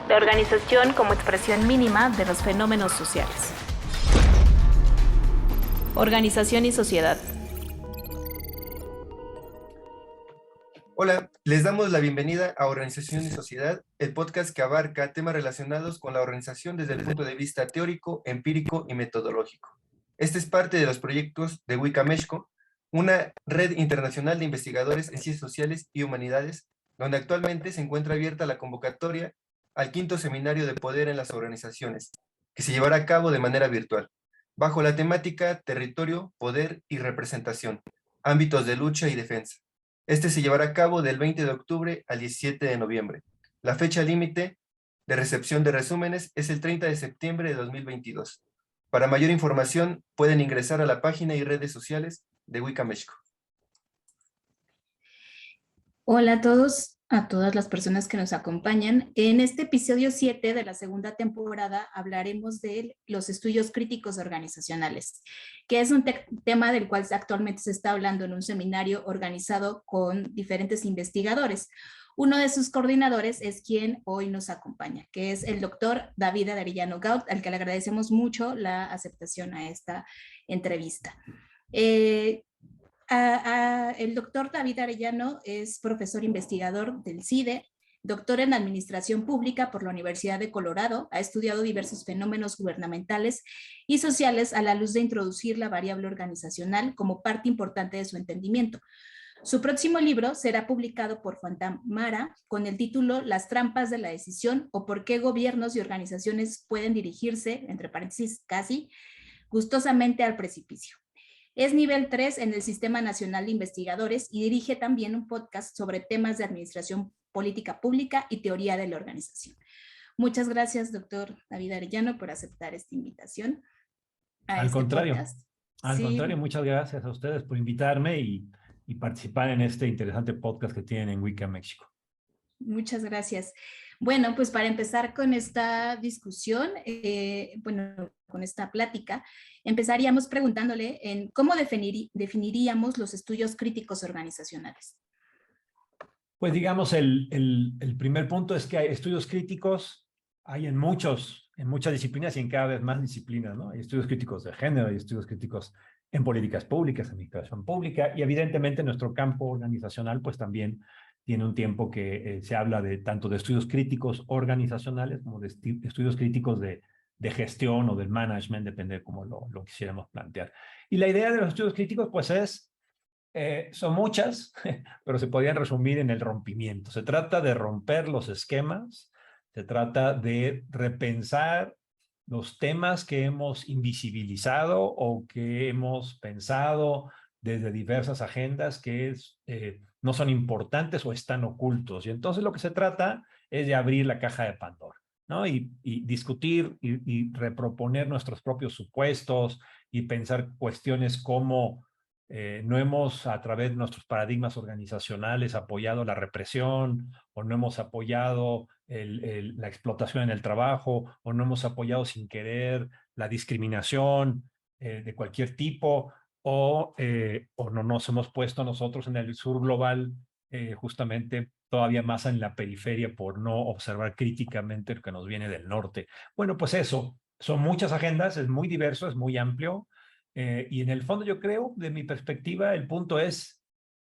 La organización como expresión mínima de los fenómenos sociales. Organización y sociedad. Hola, les damos la bienvenida a Organización y Sociedad, el podcast que abarca temas relacionados con la organización desde el punto de vista teórico, empírico y metodológico. Este es parte de los proyectos de Wicamexco, una red internacional de investigadores en ciencias sociales y humanidades, donde actualmente se encuentra abierta la convocatoria al quinto seminario de poder en las organizaciones, que se llevará a cabo de manera virtual, bajo la temática Territorio, Poder y Representación, ámbitos de lucha y defensa. Este se llevará a cabo del 20 de octubre al 17 de noviembre. La fecha límite de recepción de resúmenes es el 30 de septiembre de 2022. Para mayor información, pueden ingresar a la página y redes sociales de Wicamexco. Hola a todos, a todas las personas que nos acompañan. En este episodio 7 de la segunda temporada hablaremos de los estudios críticos organizacionales, que es un tema del cual actualmente se está hablando en un seminario organizado con diferentes investigadores. Uno de sus coordinadores es quien hoy nos acompaña, que es el doctor David Arellano Gaut, al que le agradecemos mucho la aceptación a esta entrevista. El doctor David Arellano es profesor investigador del CIDE, doctor en Administración Pública por la Universidad de Colorado, ha estudiado diversos fenómenos gubernamentales y sociales a la luz de introducir la variable organizacional como parte importante de su entendimiento. Su próximo libro será publicado por Fantamara con el título Las trampas de la decisión o por qué gobiernos y organizaciones pueden dirigirse, entre paréntesis casi, gustosamente al precipicio. Es nivel 3 en el Sistema Nacional de Investigadores y dirige también un podcast sobre temas de administración política pública y teoría de la organización. Muchas gracias, doctor David Arellano, por aceptar esta invitación a Al contrario, podcast. Al contrario, muchas gracias a ustedes por invitarme y participar en este interesante podcast que tienen en Wicamexco. Muchas gracias. Bueno, pues para empezar con esta discusión, con esta plática, empezaríamos preguntándole en cómo definiríamos los estudios críticos organizacionales. Pues digamos, el primer punto es que hay estudios críticos, hay en muchas disciplinas y en cada vez más disciplinas, ¿no? Hay estudios críticos de género, hay estudios críticos en políticas públicas, administración pública, y evidentemente nuestro campo organizacional pues también tiene un tiempo que se habla de tanto de estudios críticos organizacionales como de estudios críticos de gestión o del management, depende de cómo lo quisiéramos plantear. Y la idea de los estudios críticos pues son muchas, pero se podrían resumir en el rompimiento. Se trata de romper los esquemas, se trata de repensar los temas que hemos invisibilizado o que hemos pensado desde diversas agendas que no son importantes o están ocultos. Y entonces lo que se trata es de abrir la caja de Pandora, ¿no? Y discutir y reproponer nuestros propios supuestos y pensar cuestiones como no hemos a través de nuestros paradigmas organizacionales apoyado la represión o no hemos apoyado la explotación en el trabajo o no hemos apoyado sin querer la discriminación de cualquier tipo o no nos hemos puesto nosotros en el sur global justamente todavía más en la periferia por no observar críticamente lo que nos viene del norte. Bueno, pues eso, son muchas agendas, es muy diverso, es muy amplio. Y en el fondo yo creo, de mi perspectiva, el punto es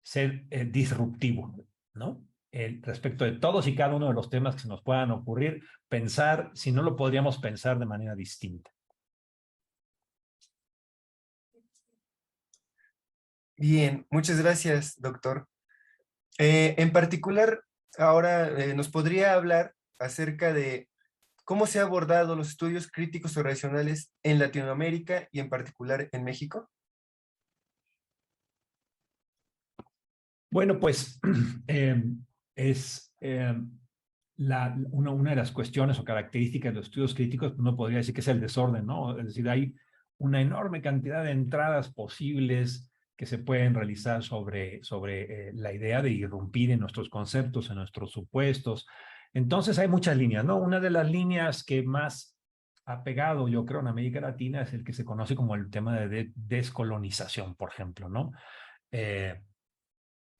ser disruptivo, ¿no? Respecto de todos y cada uno de los temas que se nos puedan ocurrir, pensar si no lo podríamos pensar de manera distinta. Bien, muchas gracias, doctor. En particular, ahora nos podría hablar acerca de cómo se ha abordado los estudios críticos organizacionales en Latinoamérica y en particular en México. Bueno, pues una de las cuestiones o características de los estudios críticos, uno podría decir que es el desorden, ¿no? Es decir, hay una enorme cantidad de entradas posibles que se pueden realizar sobre la idea de irrumpir en nuestros conceptos, en nuestros supuestos. Entonces hay muchas líneas, ¿no? Una de las líneas que más ha pegado, yo creo, en América Latina es el que se conoce como el tema de descolonización, por ejemplo, ¿no?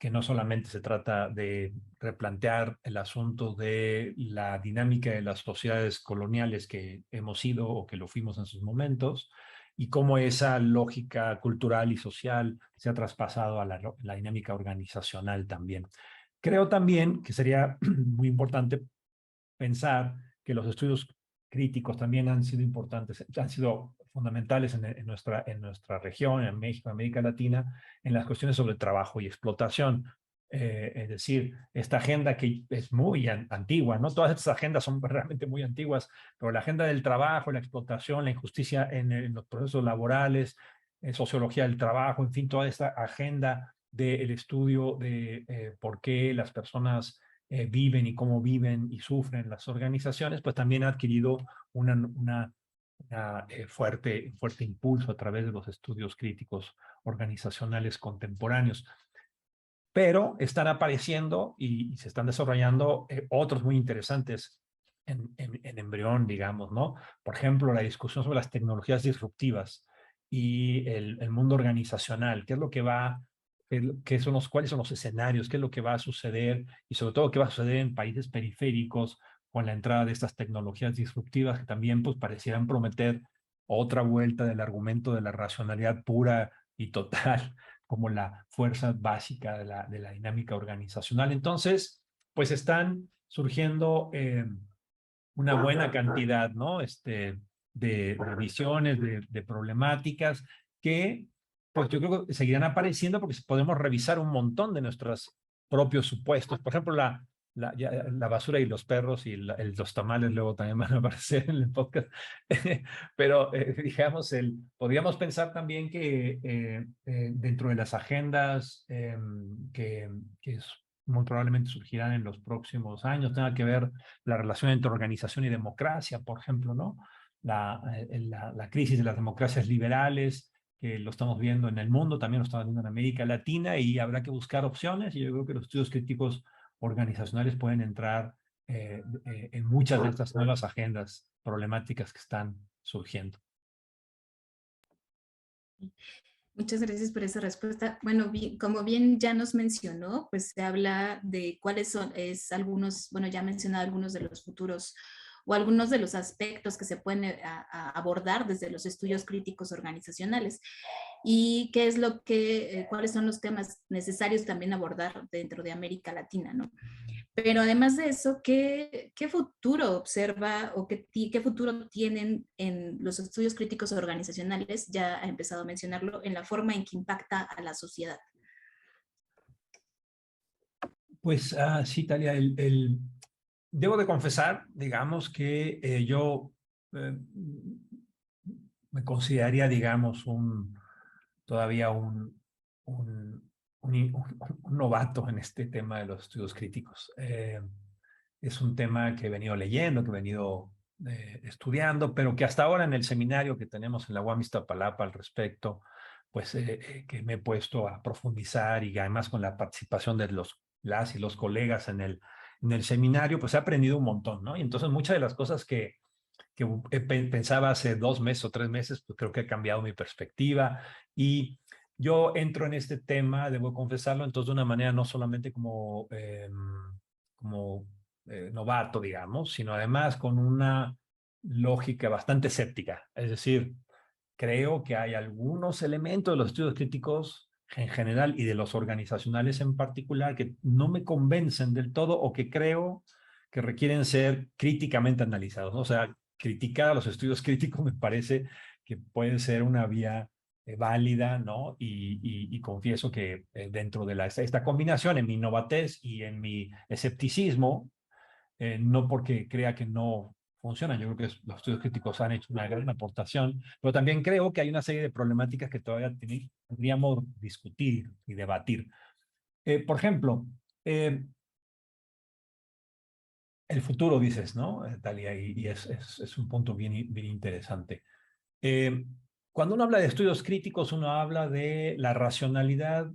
que no solamente se trata de replantear el asunto de la dinámica de las sociedades coloniales que hemos sido o que lo fuimos en sus momentos, y cómo esa lógica cultural y social se ha traspasado a la dinámica organizacional también. Creo también que sería muy importante pensar que los estudios críticos también han sido importantes, han sido fundamentales en nuestra región, en México, América Latina, en las cuestiones sobre trabajo y explotación. Es decir, esta agenda que es muy antigua, ¿no? Todas estas agendas son realmente muy antiguas, pero la agenda del trabajo, la explotación, la injusticia en los procesos laborales, sociología del trabajo, en fin, toda esta agenda del estudio de por qué las personas viven y cómo viven y sufren las organizaciones, pues también ha adquirido una fuerte impulso a través de los estudios críticos organizacionales contemporáneos. Pero están apareciendo y se están desarrollando otros muy interesantes en embrión, digamos, ¿no? Por ejemplo, la discusión sobre las tecnologías disruptivas y el mundo organizacional, qué es lo que va, cuáles son los escenarios, qué es lo que va a suceder y sobre todo qué va a suceder en países periféricos con la entrada de estas tecnologías disruptivas que también pues parecieran prometer otra vuelta del argumento de la racionalidad pura y total como la fuerza básica de la dinámica organizacional. Entonces, pues están surgiendo una buena cantidad, ¿no? De visiones, de problemáticas que, pues yo creo que seguirán apareciendo porque podemos revisar un montón de nuestros propios supuestos. Por ejemplo, la basura y los perros y los tamales luego también van a aparecer en el podcast. Pero digamos, podríamos pensar también que dentro de las agendas que muy probablemente surgirán en los próximos años, tenga que ver la relación entre organización y democracia, por ejemplo, ¿no? La crisis de las democracias liberales, que lo estamos viendo en el mundo, también lo estamos viendo en América Latina, y habrá que buscar opciones, y yo creo que los estudios críticos organizacionales pueden entrar en muchas de estas nuevas agendas problemáticas que están surgiendo. Muchas gracias por esa respuesta. Bueno, como bien ya nos mencionó, pues se habla de cuáles son, bueno, ya mencionado algunos de los futuros o algunos de los aspectos que se pueden abordar desde los estudios críticos organizacionales y qué es cuáles son los temas necesarios también abordar dentro de América Latina, ¿no? Pero además de eso, ¿qué futuro observa o qué futuro tienen en los estudios críticos organizacionales? Ya ha empezado a mencionarlo, en la forma en que impacta a la sociedad. Pues sí, Talia, debo de confesar, digamos, que yo me consideraría, digamos, todavía un novato en este tema de los estudios críticos. Es un tema que he venido leyendo, que he venido estudiando, pero que hasta ahora en el seminario que tenemos en la UAM Iztapalapa al respecto, pues que me he puesto a profundizar y además con la participación de las y los colegas en el seminario, pues he aprendido un montón, ¿no? Y entonces muchas de las cosas que pensaba hace 2 meses o 3 meses, pues creo que ha cambiado mi perspectiva y yo entro en este tema, debo confesarlo, entonces de una manera no solamente como novato, digamos, sino además con una lógica bastante escéptica. Es decir, creo que hay algunos elementos de los estudios críticos en general y de los organizacionales en particular que no me convencen del todo o que creo que requieren ser críticamente analizados, ¿no? O sea, criticar a los estudios críticos me parece que puede ser una vía válida, ¿no? Y confieso que dentro de esta combinación, en mi novatez y en mi escepticismo, no porque crea que no funcionan, yo creo que los estudios críticos han hecho una gran aportación, pero también creo que hay una serie de problemáticas que todavía tendríamos discutir y debatir. Por ejemplo, el futuro, dices, ¿no, Talia? Y es un punto bien interesante. Cuando uno habla de estudios críticos, uno habla de la racionalidad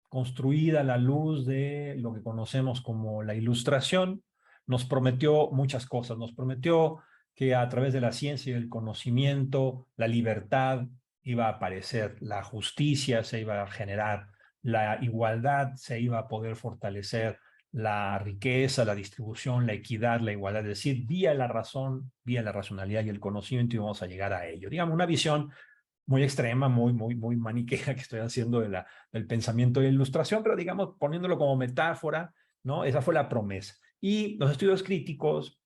construida a la luz de lo que conocemos como la Ilustración. Nos prometió muchas cosas. Nos prometió que a través de la ciencia y del conocimiento, la libertad iba a aparecer, la justicia se iba a generar, la igualdad se iba a poder fortalecer, la riqueza, la distribución, la equidad, la igualdad, es decir, vía la razón, vía la racionalidad y el conocimiento íbamos a llegar a ello. Digamos, una visión muy extrema, muy maniquea que estoy haciendo del pensamiento de la ilustración, pero digamos, poniéndolo como metáfora, ¿no? Esa fue la promesa. Y los estudios críticos,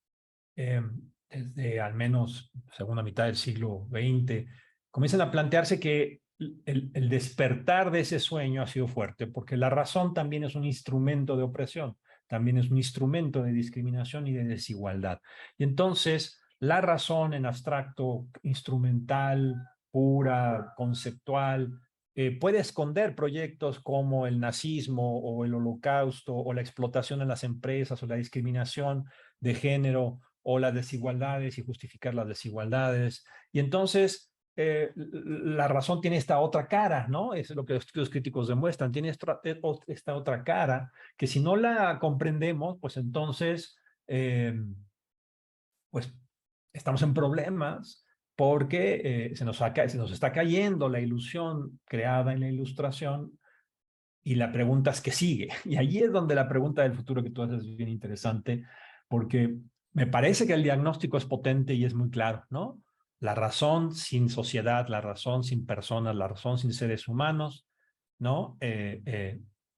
desde al menos segunda mitad del siglo XX, comienzan a plantearse que el despertar de ese sueño ha sido fuerte, porque la razón también es un instrumento de opresión, también es un instrumento de discriminación y de desigualdad. Y entonces, la razón en abstracto, instrumental, pura, conceptual, puede esconder proyectos como el nazismo o el holocausto o la explotación en las empresas o la discriminación de género o las desigualdades y justificar las desigualdades. Y entonces la razón tiene esta otra cara, ¿no? Es lo que los estudios críticos demuestran, tiene esta otra cara que si no la comprendemos, pues entonces, pues estamos en problemas porque se nos está cayendo la ilusión creada en la ilustración y la pregunta es ¿qué sigue? Y allí es donde la pregunta del futuro que tú haces es bien interesante, porque me parece que el diagnóstico es potente y es muy claro, ¿no? La razón sin sociedad, la razón sin personas, la razón sin seres humanos, ¿no?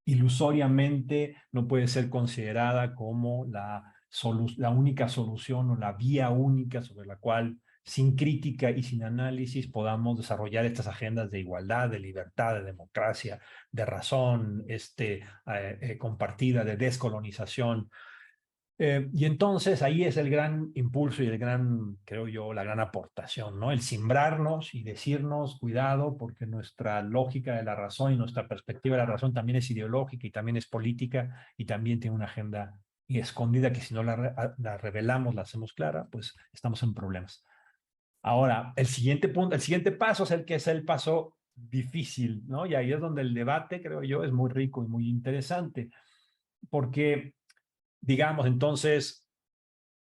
Ilusoriamente no puede ser considerada como la única solución o la vía única sobre la cual sin crítica y sin análisis podamos desarrollar estas agendas de igualdad, de libertad, de democracia, de razón compartida, de descolonización. Y entonces ahí es el gran impulso y el gran, creo yo, la gran aportación, ¿no? El simbrarnos y decirnos, cuidado, porque nuestra lógica de la razón y nuestra perspectiva de la razón también es ideológica y también es política y también tiene una agenda y escondida que si no la revelamos, la hacemos clara, pues estamos en problemas. Ahora, el siguiente punto, el siguiente paso es el que es el paso difícil, ¿no? Y ahí es donde el debate, creo yo, es muy rico y muy interesante, porque, digamos, entonces,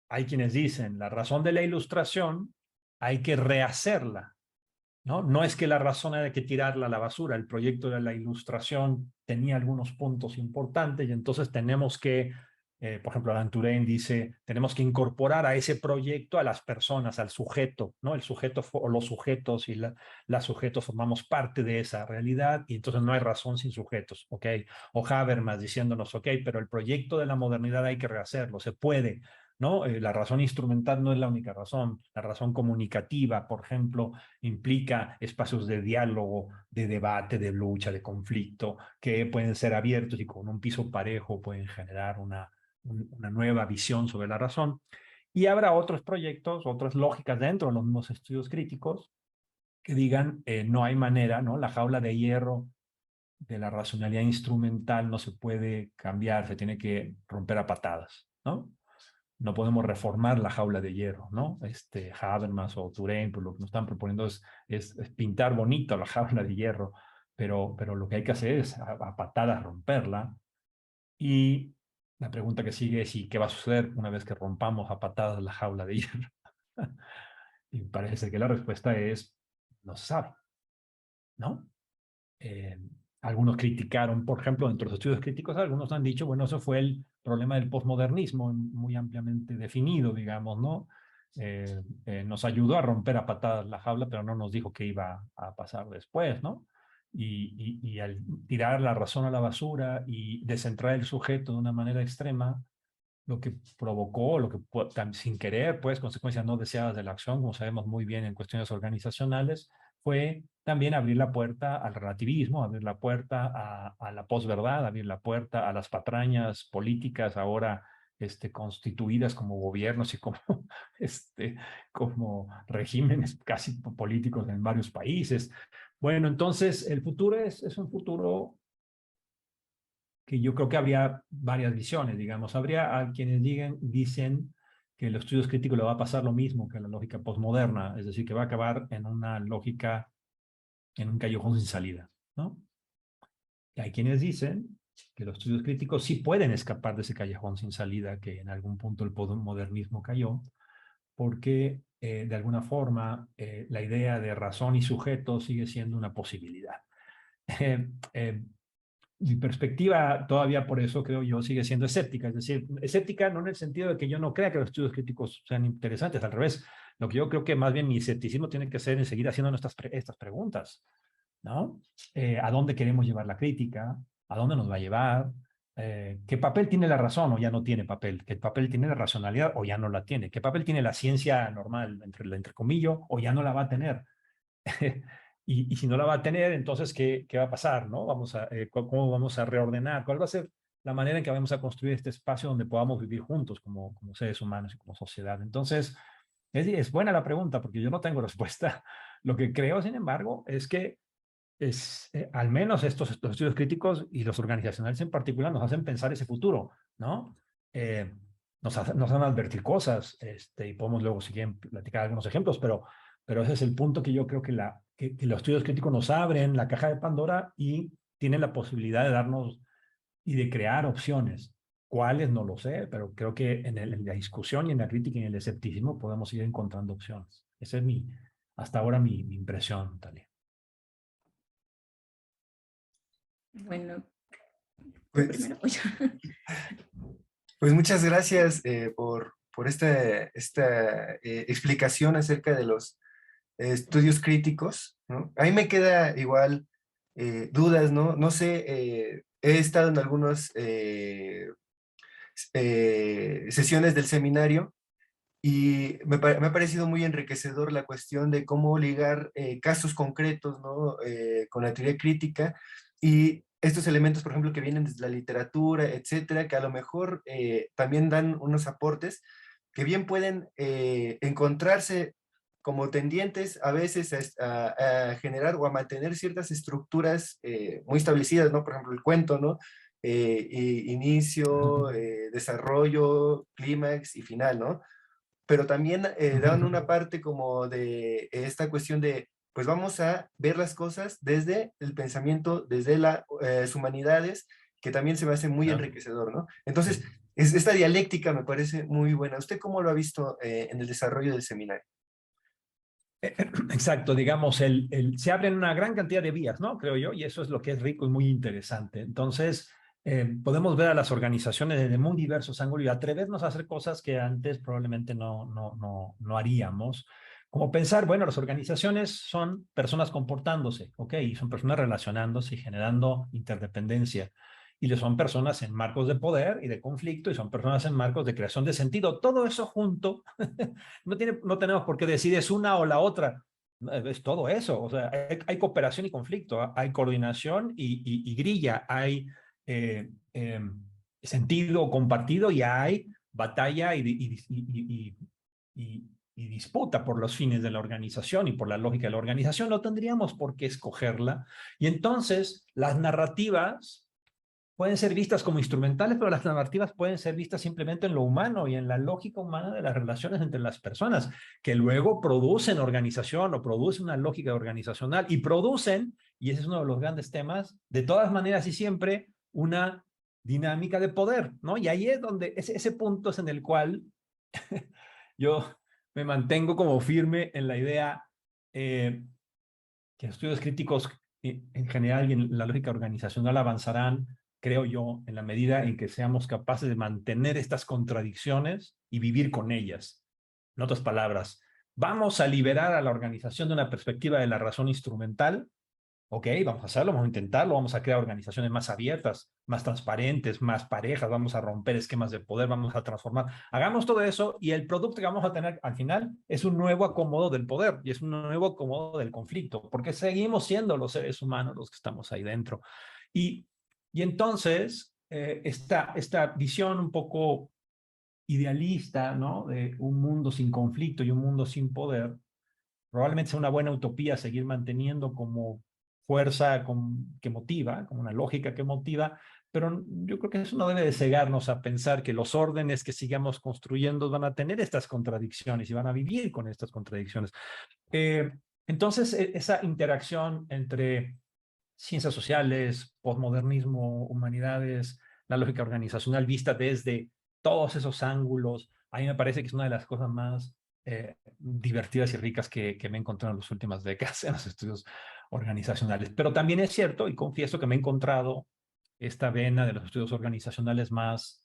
hay quienes dicen, la razón de la ilustración hay que rehacerla, ¿no? No es que la razón haya que tirarla a la basura, el proyecto de la ilustración tenía algunos puntos importantes y entonces tenemos que por ejemplo, Alan Turing dice, tenemos que incorporar a ese proyecto a las personas, al sujeto, ¿no? El sujeto o los sujetos y las sujetos formamos parte de esa realidad y entonces no hay razón sin sujetos, ¿ok? O Habermas diciéndonos, ok, pero el proyecto de la modernidad hay que rehacerlo, se puede, ¿no? La razón instrumental no es la única razón. La razón comunicativa, por ejemplo, implica espacios de diálogo, de debate, de lucha, de conflicto, que pueden ser abiertos y con un piso parejo pueden generar una nueva visión sobre la razón. Y habrá otros proyectos, otras lógicas dentro de los mismos estudios críticos que digan, no hay manera, ¿no? La jaula de hierro de la racionalidad instrumental no se puede cambiar, se tiene que romper a patadas, ¿no? No podemos reformar la jaula de hierro, ¿no? Habermas o Turing, pues lo que nos están proponiendo es pintar bonito la jaula de hierro, pero lo que hay que hacer es a patadas romperla. Y la pregunta que sigue es, ¿y qué va a suceder una vez que rompamos a patadas la jaula de hierro? Y parece que la respuesta es, no se sabe, ¿no? Algunos criticaron, por ejemplo, dentro de los estudios críticos, algunos han dicho, bueno, eso fue el problema del posmodernismo, muy ampliamente definido, digamos, ¿no? Nos ayudó a romper a patadas la jaula, pero no nos dijo qué iba a pasar después, ¿no? Y al tirar la razón a la basura y descentrar el sujeto de una manera extrema, lo que provocó, lo que sin querer, pues, consecuencias no deseadas de la acción, como sabemos muy bien en cuestiones organizacionales, fue también abrir la puerta al relativismo, abrir la puerta a la posverdad, abrir la puerta a las patrañas políticas ahora constituidas como gobiernos y como, como regímenes casi políticos en varios países. Bueno, entonces el futuro es un futuro que yo creo que habría varias visiones, digamos. Habría a quienes dicen que los estudios críticos le va a pasar lo mismo que la lógica postmoderna, es decir, que va a acabar en una lógica, en un callejón sin salida, ¿no? Y hay quienes dicen que los estudios críticos sí pueden escapar de ese callejón sin salida que en algún punto el postmodernismo cayó, porque de alguna forma la idea de razón y sujeto sigue siendo una posibilidad. mi perspectiva todavía por eso creo yo sigue siendo escéptica. Es decir, escéptica no en el sentido de que yo no crea que los estudios críticos sean interesantes, al revés. Lo que yo creo que más bien mi escepticismo tiene que ser en seguir haciendo estas preguntas, ¿no? ¿A dónde queremos llevar la crítica? ¿A dónde nos va a llevar? ¿Qué papel tiene la razón o ya no tiene papel? ¿Qué papel tiene la racionalidad o ya no la tiene? ¿Qué papel tiene la ciencia normal, entre comillas, o ya no la va a tener? Y si no la va a tener, entonces, ¿qué va a pasar? ¿No? ¿Cómo vamos a reordenar? ¿Cuál va a ser la manera en que vamos a construir este espacio donde podamos vivir juntos como seres humanos y como sociedad? Entonces, es buena la pregunta porque yo no tengo respuesta. Lo que creo, sin embargo, es que al menos estos estudios críticos y los organizacionales en particular nos hacen pensar ese futuro, ¿no? Nos hacen advertir cosas, y podemos luego seguir platicar algunos ejemplos, pero ese es el punto que yo creo que los estudios críticos nos abren la caja de Pandora y tienen la posibilidad de darnos y de crear opciones. ¿Cuáles? No lo sé, pero creo que en la discusión y en la crítica y en el escepticismo podemos ir encontrando opciones. Esa es hasta ahora mi impresión, Talia. Bueno, Pues, primero. pues muchas gracias por esta explicación acerca de los estudios críticos, ¿no? A mí me queda igual dudas, ¿no? No sé, he estado en algunas sesiones del seminario y me ha parecido muy enriquecedor la cuestión de cómo ligar casos concretos, ¿no? Con la teoría crítica y estos elementos, por ejemplo, que vienen desde la literatura, etcétera, que a lo mejor también dan unos aportes que bien pueden encontrarse como tendientes a veces a generar o a mantener ciertas estructuras muy establecidas, ¿no? Por ejemplo, el cuento, ¿no? Inicio, desarrollo, clímax y final, ¿no? Pero también dan una parte como de esta cuestión de, pues vamos a ver las cosas desde el pensamiento, desde las humanidades, que también se me hace muy enriquecedor, ¿no? Entonces, esta dialéctica me parece muy buena. ¿Usted cómo lo ha visto en el desarrollo del seminario? Exacto, digamos, se abren una gran cantidad de vías, ¿no? Creo yo, y eso es lo que es rico y muy interesante. Entonces, podemos ver a las organizaciones desde muy diversos ángulos y atrevernos a hacer cosas que antes probablemente no haríamos. Como pensar, bueno, las organizaciones son personas comportándose, ¿ok? Y son personas relacionándose y generando interdependencia. Y son personas en marcos de poder y de conflicto, y son personas en marcos de creación de sentido. Todo eso junto, no tenemos por qué decir es una o la otra. Es todo eso. O sea, hay cooperación y conflicto, hay coordinación y grilla, hay sentido compartido y hay batalla y disputa por los fines de la organización y por la lógica de la organización. No tendríamos por qué escogerla. Y entonces las narrativas pueden ser vistas como instrumentales, pero las narrativas pueden ser vistas simplemente en lo humano y en la lógica humana de las relaciones entre las personas, que luego producen organización o producen una lógica organizacional y producen, y ese es uno de los grandes temas, de todas maneras y siempre, una dinámica de poder, ¿no? Y ahí es donde, ese punto es en el cual yo me mantengo como firme en la idea que estudios críticos en general y en la lógica organizacional avanzarán, creo yo, en la medida en que seamos capaces de mantener estas contradicciones y vivir con ellas. En otras palabras, vamos a liberar a la organización de una perspectiva de la razón instrumental. Ok, vamos a hacerlo, vamos a intentarlo, vamos a crear organizaciones más abiertas, más transparentes, más parejas, vamos a romper esquemas de poder, vamos a transformar. Hagamos todo eso y el producto que vamos a tener al final es un nuevo acomodo del poder y es un nuevo acomodo del conflicto, porque seguimos siendo los seres humanos los que estamos ahí dentro. Y entonces, esta visión un poco idealista, ¿no? De un mundo sin conflicto y un mundo sin poder, probablemente sea una buena utopía seguir manteniendo como fuerza que motiva, como una lógica que motiva, pero yo creo que eso no debe de cegarnos a pensar que los órdenes que sigamos construyendo van a tener estas contradicciones y van a vivir con estas contradicciones. Entonces, esa interacción entre ciencias sociales, posmodernismo, humanidades, la lógica organizacional vista desde todos esos ángulos, a mí me parece que es una de las cosas más divertidas y ricas que me he encontrado en las últimas décadas en los estudios organizacionales. Pero también es cierto, y confieso que me he encontrado esta vena de los estudios organizacionales más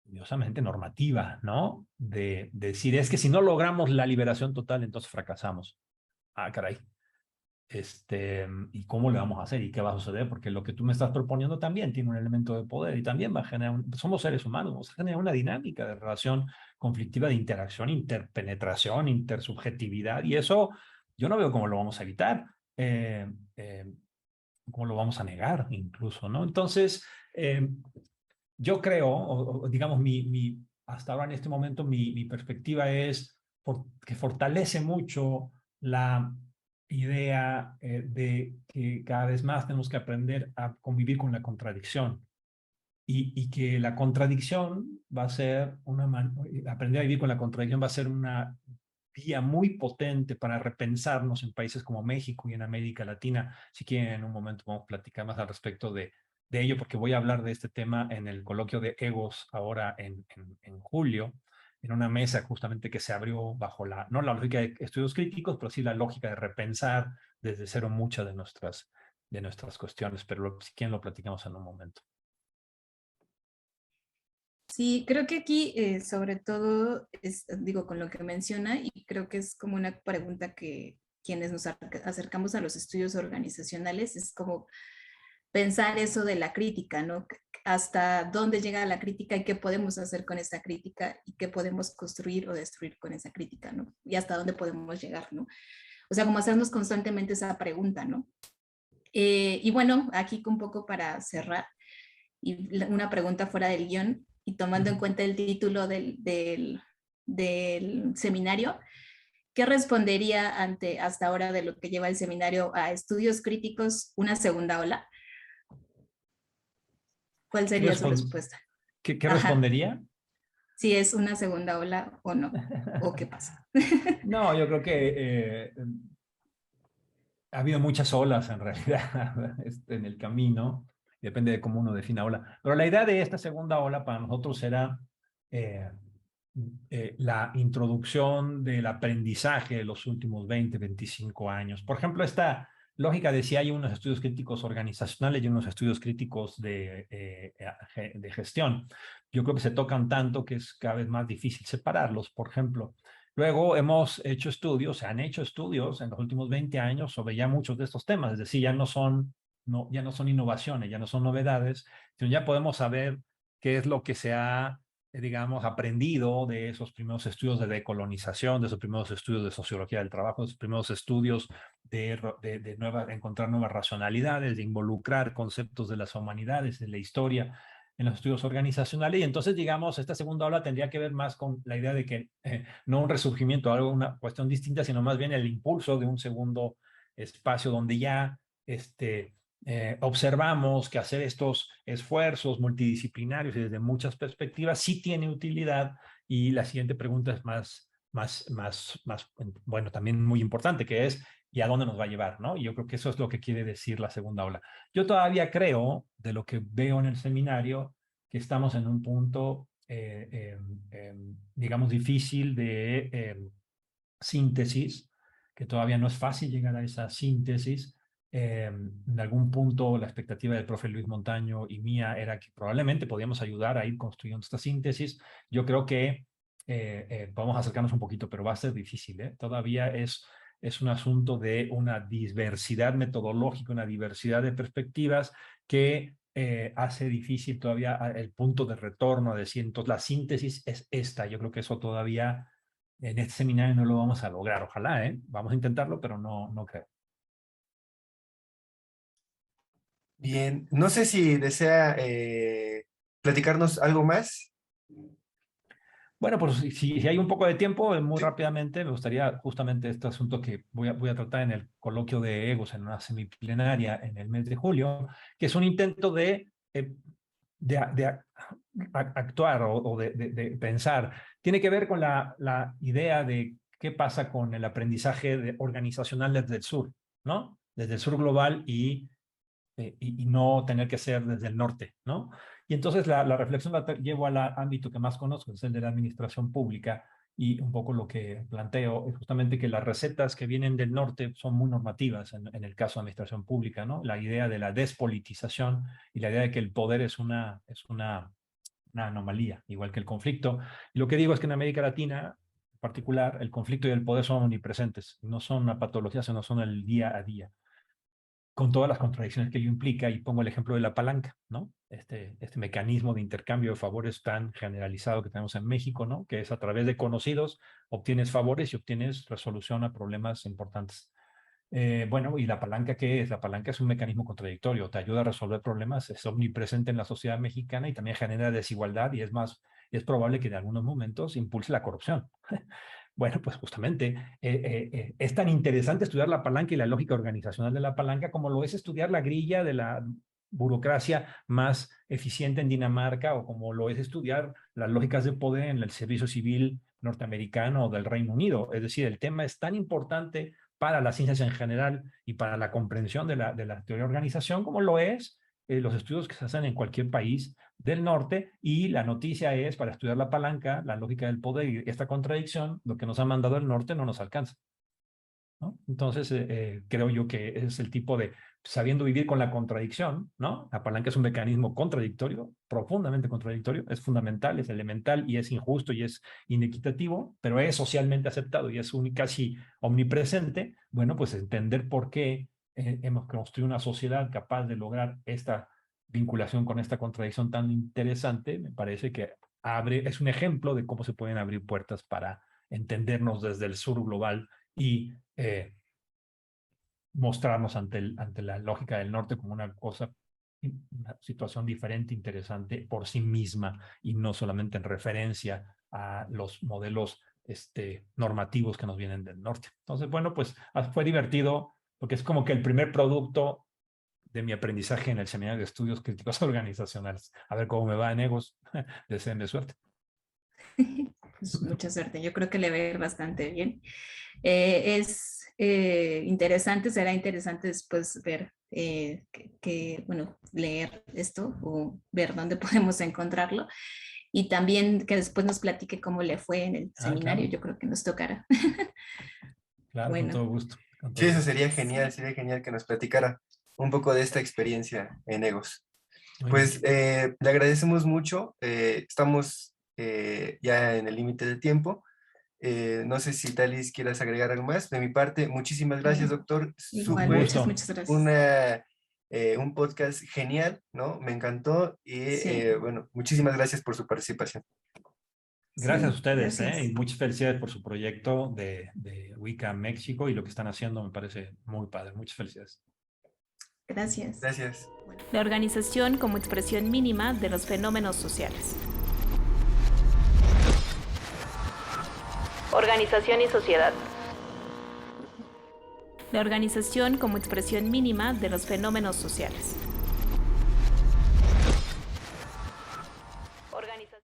curiosamente normativa, ¿no? De decir, es que si no logramos la liberación total, entonces fracasamos. Ah, caray. ¿Y cómo le vamos a hacer? ¿Y qué va a suceder? Porque lo que tú me estás proponiendo también tiene un elemento de poder y también va a generar, somos seres humanos, vamos a generar una dinámica de relación conflictiva, de interacción, interpenetración, intersubjetividad, y eso yo no veo cómo lo vamos a evitar, cómo lo vamos a negar incluso, ¿no? Entonces, yo creo, o digamos, hasta ahora en este momento, mi perspectiva es que fortalece mucho la idea de que cada vez más tenemos que aprender a convivir con la contradicción y que la contradicción va a ser aprender a vivir con la contradicción va a ser una vía muy potente para repensarnos en países como México y en América Latina. Si quieren, en un momento vamos a platicar más al respecto de ello, porque voy a hablar de este tema en el coloquio de Egos ahora en julio, en una mesa justamente que se abrió bajo no la lógica de estudios críticos, pero sí la lógica de repensar desde cero muchas de nuestras cuestiones, pero si quieren lo platicamos en un momento. Sí, creo que aquí sobre todo, digo, con lo que menciona, y creo que es como una pregunta que quienes nos acercamos a los estudios organizacionales, es como pensar eso de la crítica, ¿no? Hasta dónde llega la crítica y qué podemos hacer con esa crítica y qué podemos construir o destruir con esa crítica, ¿no? Y hasta dónde podemos llegar, ¿no? O sea, como hacernos constantemente esa pregunta, ¿no? Y bueno, aquí un poco para cerrar, y una pregunta fuera del guión, y tomando en cuenta el título del seminario, ¿qué respondería hasta ahora de lo que lleva el seminario a estudios críticos, una segunda ola? ¿Cuál sería su respuesta? ¿Qué respondería? Si es una segunda ola o no, o qué pasa. No, yo creo que ha habido muchas olas en realidad en el camino, depende de cómo uno defina ola. Pero la idea de esta segunda ola para nosotros era la introducción del aprendizaje de los últimos 20, 25 años. Por ejemplo, esta lógica de si hay unos estudios críticos organizacionales y unos estudios críticos de gestión. Yo creo que se tocan tanto que es cada vez más difícil separarlos. Por ejemplo, luego hemos hecho estudios, se han hecho estudios en los últimos 20 años sobre ya muchos de estos temas, es decir, ya no son innovaciones, ya no son novedades, sino ya podemos saber qué es lo que se ha, digamos, aprendido de esos primeros estudios de decolonización, de esos primeros estudios de sociología del trabajo, de esos primeros estudios de encontrar nuevas racionalidades, de involucrar conceptos de las humanidades, de la historia, en los estudios organizacionales. Y entonces, digamos, esta segunda ola tendría que ver más con la idea de que no un resurgimiento, algo, una cuestión distinta, sino más bien el impulso de un segundo espacio donde ya observamos que hacer estos esfuerzos multidisciplinarios y desde muchas perspectivas sí tiene utilidad. Y la siguiente pregunta es bueno, también muy importante, que es ¿y a dónde nos va a llevar? ¿No? Y yo creo que eso es lo que quiere decir la segunda ola. Yo todavía creo, de lo que veo en el seminario, que estamos en un punto, digamos, difícil de síntesis, que todavía no es fácil llegar a esa síntesis. En algún punto la expectativa del profe Luis Montaño y mía era que probablemente podíamos ayudar a ir construyendo esta síntesis. Yo creo que podemos acercarnos un poquito, pero va a ser difícil, ¿eh? Todavía es un asunto de una diversidad metodológica, una diversidad de perspectivas que hace difícil todavía el punto de retorno, de decir, entonces la síntesis es esta. Yo creo que eso todavía en este seminario no lo vamos a lograr. Ojalá, ¿eh? Vamos a intentarlo, pero no creo. Bien, no sé si desea platicarnos algo más. Bueno, pues si hay un poco de tiempo, muy rápidamente, me gustaría justamente este asunto que voy a tratar en el coloquio de egos en una semiplenaria en el mes de julio, que es un intento de actuar o de pensar. Tiene que ver con la idea de qué pasa con el aprendizaje organizacional desde el sur, ¿no? Desde el sur global y no tener que ser desde el norte, ¿no? Y entonces la reflexión la llevo al ámbito que más conozco, es el de la administración pública, Y un poco lo que planteo es justamente que las recetas que vienen del norte son muy normativas en el caso de administración pública, ¿no? La idea de la despolitización y la idea de que el poder es una anomalía, igual que el conflicto. Y lo que digo es que en América Latina, en particular, el conflicto y el poder son omnipresentes, no son una patología, sino son el día a día, con todas las contradicciones que ello implica, y pongo el ejemplo de la palanca, ¿no? Este mecanismo de intercambio de favores tan generalizado que tenemos en México, ¿no? Que es a través de conocidos, obtienes favores y obtienes resolución a problemas importantes. Bueno, ¿y la palanca qué es? La palanca es un mecanismo contradictorio, te ayuda a resolver problemas, es omnipresente en la sociedad mexicana y también genera desigualdad y es probable que en algunos momentos impulse la corrupción. Bueno, pues justamente es tan interesante estudiar la palanca y la lógica organizacional de la palanca como lo es estudiar la grilla de la burocracia más eficiente en Dinamarca, o como lo es estudiar las lógicas de poder en el servicio civil norteamericano o del Reino Unido. Es decir, el tema es tan importante para las ciencias en general y para la comprensión de la teoría de organización como lo es los estudios que se hacen en cualquier país del norte. Y la noticia es, para estudiar la palanca, la lógica del poder y esta contradicción, lo que nos ha mandado el norte no nos alcanza, ¿no? Entonces, creo yo que es el tipo de sabiendo vivir con la contradicción, ¿no? La palanca es un mecanismo contradictorio, profundamente contradictorio, es fundamental, es elemental y es injusto y es inequitativo, pero es socialmente aceptado y es casi omnipresente. Bueno, pues entender por qué hemos construido una sociedad capaz de lograr esta vinculación con esta contradicción tan interesante, me parece que es un ejemplo de cómo se pueden abrir puertas para entendernos desde el sur global y mostrarnos ante la lógica del norte como una situación diferente, interesante por sí misma, y no solamente en referencia a los modelos normativos que nos vienen del norte. Entonces, bueno, pues fue divertido, porque es como que el primer producto de mi aprendizaje en el Seminario de Estudios Críticos Organizacionales. A ver cómo me va en Egos. Deseenme suerte. Pues mucha suerte, yo creo que le va a ir bastante bien. Es interesante, será interesante después ver, bueno, leer esto o ver dónde podemos encontrarlo, y también que después nos platique cómo le fue en el seminario. Claro. Yo creo que nos tocará. Claro, Bueno. con todo gusto. Sí, eso sería genial que nos platicara un poco de esta experiencia en Egos. Pues le agradecemos mucho, estamos ya en el límite de tiempo. No sé si Talis quieras agregar algo más. De mi parte, muchísimas gracias, doctor. Igual, muchas gracias. Un podcast genial, ¿no? Me encantó y sí. Bueno, muchísimas gracias por su participación. Gracias a ustedes, gracias. Y muchas felicidades por su proyecto de Wicca México, y lo que están haciendo me parece muy padre. Muchas felicidades. Gracias. Gracias. La organización como expresión mínima de los fenómenos sociales. Organización y sociedad. La organización como expresión mínima de los fenómenos sociales.